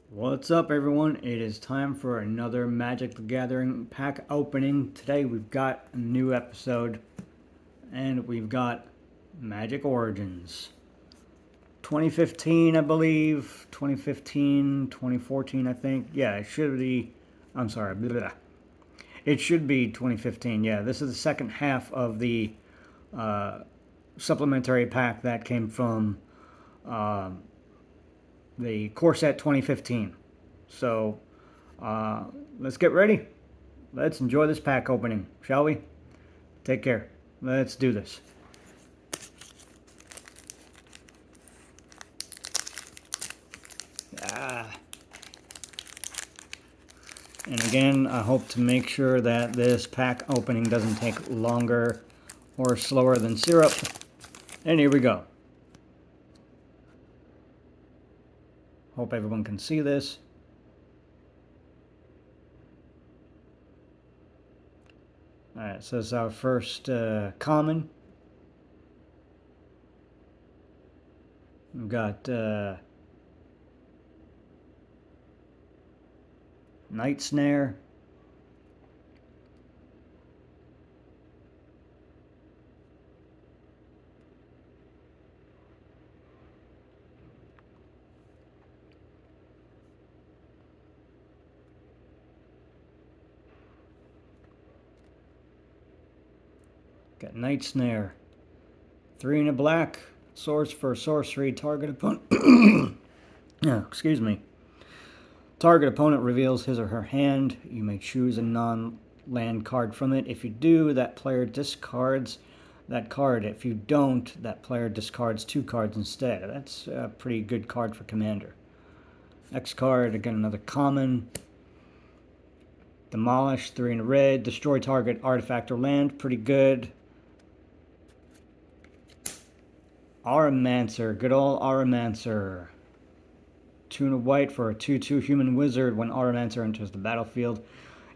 What's up, everyone? It is time for another Magic the Gathering pack opening. Today we've got a new episode and we've got Magic Origins 2015, I believe. 2015, 2014, I think. Yeah, it should be. I'm sorry. Blah, blah. It should be 2015. Yeah, this is the second half of the supplementary pack that came from uh, the core set 2015. So let's get ready. Let's enjoy this pack opening, shall we? Take care. Let's do this. Ah. And again, I hope to make sure that this pack opening doesn't take longer or slower than syrup. And here we go. Hope everyone can see this. Alright, so this is our first common. We've got Night Snare. Got Night Snare. 3 and a black. Source for sorcery. Target opponent. Yeah, excuse me. Target opponent reveals his or her hand. You may choose a non-land card from it. If you do, that player discards that card. If you don't, that player discards 2 cards instead. That's a pretty good card for Commander. Next card, again, another common. Demolish, 3 in a red. Destroy target artifact or land. Pretty good. Auramancer, good old Auramancer. 2 and a white for a 2/2 human wizard. When Auramancer enters the battlefield,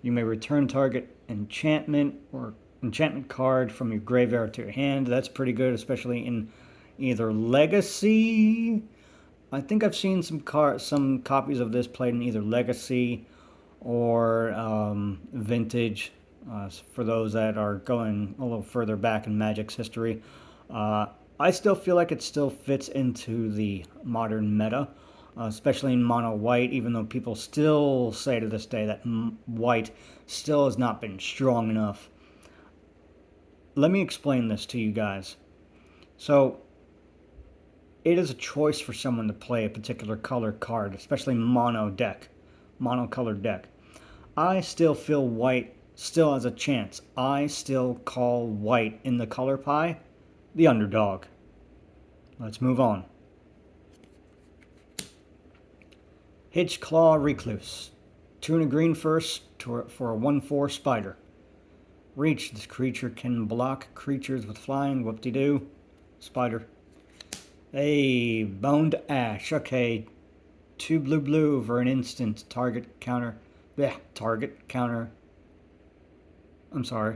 you may return target enchantment or enchantment card from your graveyard to your hand. That's pretty good, especially in either Legacy. I think I've seen some copies of this played in either Legacy or Vintage. For those that are going a little further back in Magic's history, I still feel like it still fits into the modern meta. Especially in mono white, even though people still say to this day that white still has not been strong enough. Let me explain this to you guys. So, it is a choice for someone to play a particular color card, especially monocolored deck. I still feel white still has a chance. I still call white in the color pie the underdog. Let's move on. Hitchclaw Recluse. 2 and a green first for a 1/4 spider. Reach. This creature can block creatures with flying. Whoop-de-doo. Spider. Hey, Boned Ash. Okay. 2 blue for an instant. Target counter. Blech, target counter. I'm sorry.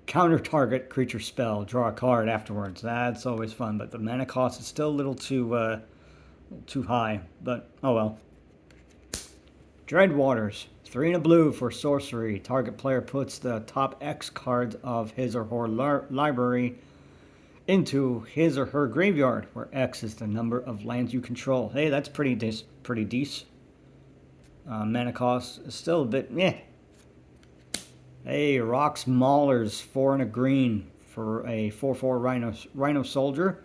Counter target creature spell. Draw a card afterwards. That's always fun, but the mana cost is still a little too high. But oh well. Dreadwaters, 3 and a blue for sorcery. Target player puts the top X cards of his or her library into his or her graveyard, where X is the number of lands you control. Hey, that's pretty decent. Mana cost is still a bit meh. Hey, Rocks Maulers, 4 and a green for a 4/4 Rhino Soldier.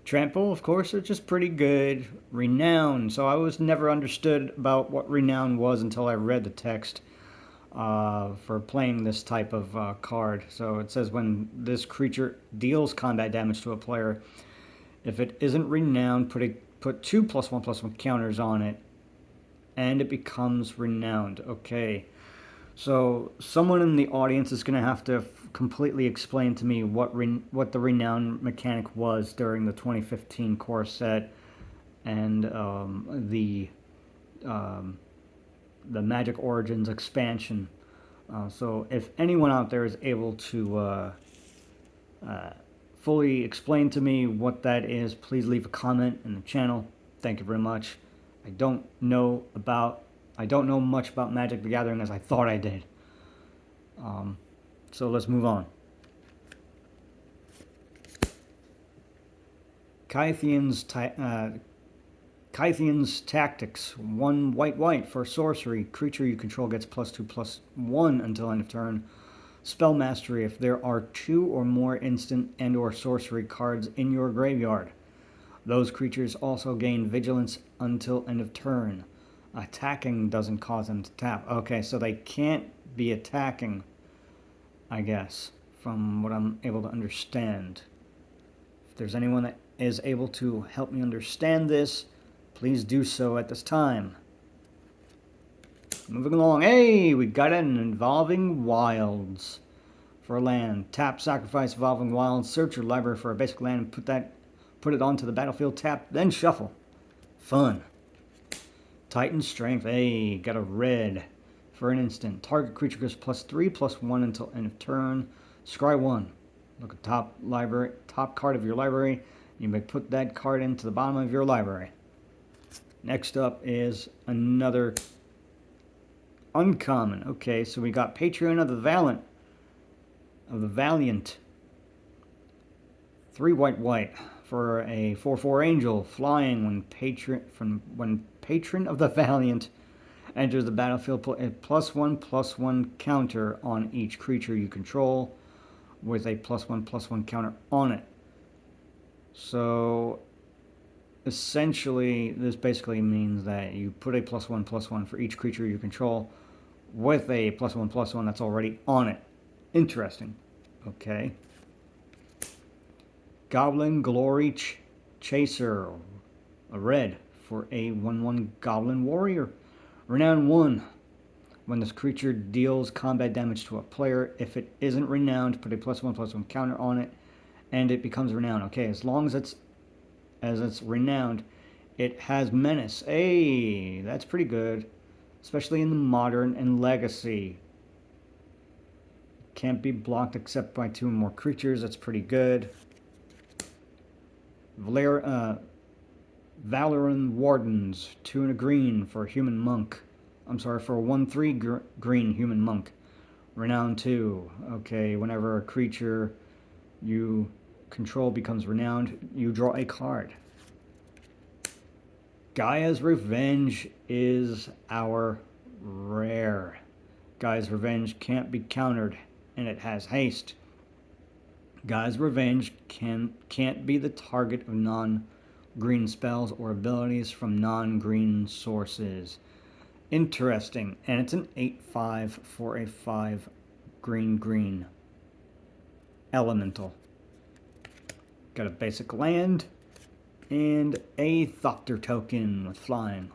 Trample, of course, are just pretty good. Renown. So I was never understood about what Renown was until I read the text for playing this type of card. So it says when this creature deals combat damage to a player, if it isn't Renowned, put 2 +1/+1 counters on it, and it becomes Renowned. Okay. So someone in the audience is going to have to completely explain to me what the renown mechanic was during the 2015 core set and the Magic Origins expansion. So if anyone out there is able to fully explain to me what that is, please leave a comment in the channel. Thank you very much. I don't know much about Magic the Gathering as I thought I did. So let's move on. Kythian's Tactics. 1 white for sorcery. Creature you control gets +2/+1 until end of turn. Spell Mastery. If there are 2 or more instant and or sorcery cards in your graveyard, those creatures also gain Vigilance until end of turn. Attacking doesn't cause them to tap. Okay, so they can't be attacking, I guess, from what I'm able to understand. If there's anyone that is able to help me understand this, please do so at this time. Moving along. Hey, we got an Evolving Wilds for land. Tap, sacrifice Evolving Wilds, search your library for a basic land, and put it onto the battlefield, tap, then shuffle. Fun. Titan Strength. Hey, got a red for an instant. Target creature goes +3/+1 until end of turn. Scry 1. Look at top card of your library. You may put that card into the bottom of your library. Next up is another uncommon. Okay, so we got Patron of the Valiant. 3 white for a 4/4 angel flying. When Patron of the Valiant enters the battlefield, put a +1/+1 counter on each creature you control with a +1/+1 counter on it. So essentially, this basically means that you put a +1/+1 for each creature you control with a +1/+1 that's already on it. Interesting. Okay. Goblin Glory Chaser. A red for a 1/1 Goblin Warrior. Renown 1. When this creature deals combat damage to a player, if it isn't renowned, put a +1/+1 counter on it, and it becomes renowned. Okay, as long as it's renowned, it has menace. Hey, that's pretty good, especially in the modern and legacy. Can't be blocked except by 2 or more creatures. That's pretty good. Valeran Wardens. 2 and a green for a human monk. I'm sorry, for a 1/3 green human monk. Renown 2. Okay, whenever a creature you control becomes renowned, you draw a card. Gaia's Revenge is our rare. Gaia's Revenge can't be countered, and it has haste. Gaia's Revenge can't be the target of non-green spells or abilities from non-green sources. Interesting. And it's an 8/5 for a 5 green elemental. Got a basic land and a Thopter token with flying.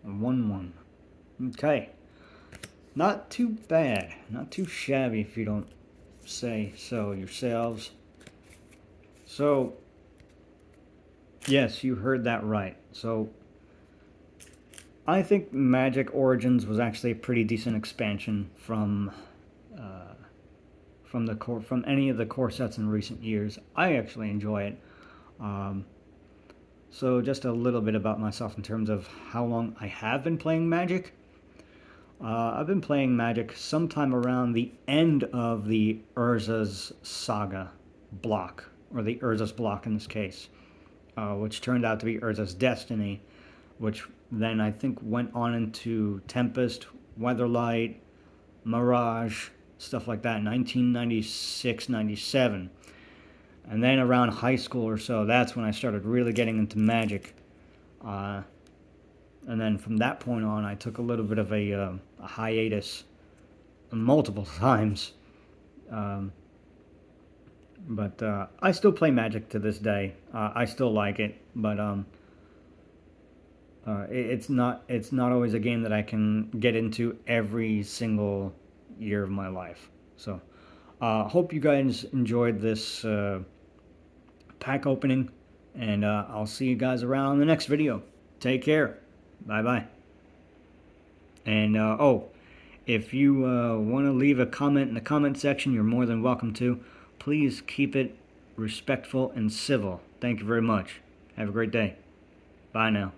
A 1/1. Okay. Not too bad. Not too shabby if you don't say so yourselves. So, yes, you heard that right. So, I think Magic Origins was actually a pretty decent expansion from any of the core sets in recent years. I actually enjoy it. So just a little bit about myself in terms of how long I have been playing Magic. I've been playing Magic sometime around the end of the Urza's Saga block, or the Urza's block in this case, which turned out to be Urza's Destiny, which then I think went on into Tempest, Weatherlight, Mirage, stuff like that, 1996, 97. And then around high school or so, that's when I started really getting into Magic. And then from that point on, I took a little bit of a hiatus multiple times. But I still play Magic to this day. I still like it, but it's not always a game that I can get into every single year of my life. So hope you guys enjoyed this pack opening, and I'll see you guys around on the next video. Take care. Bye bye. And if you want to leave a comment in the comment section, you're more than welcome to. Please keep it respectful and civil. Thank you very much. Have a great day. Bye now.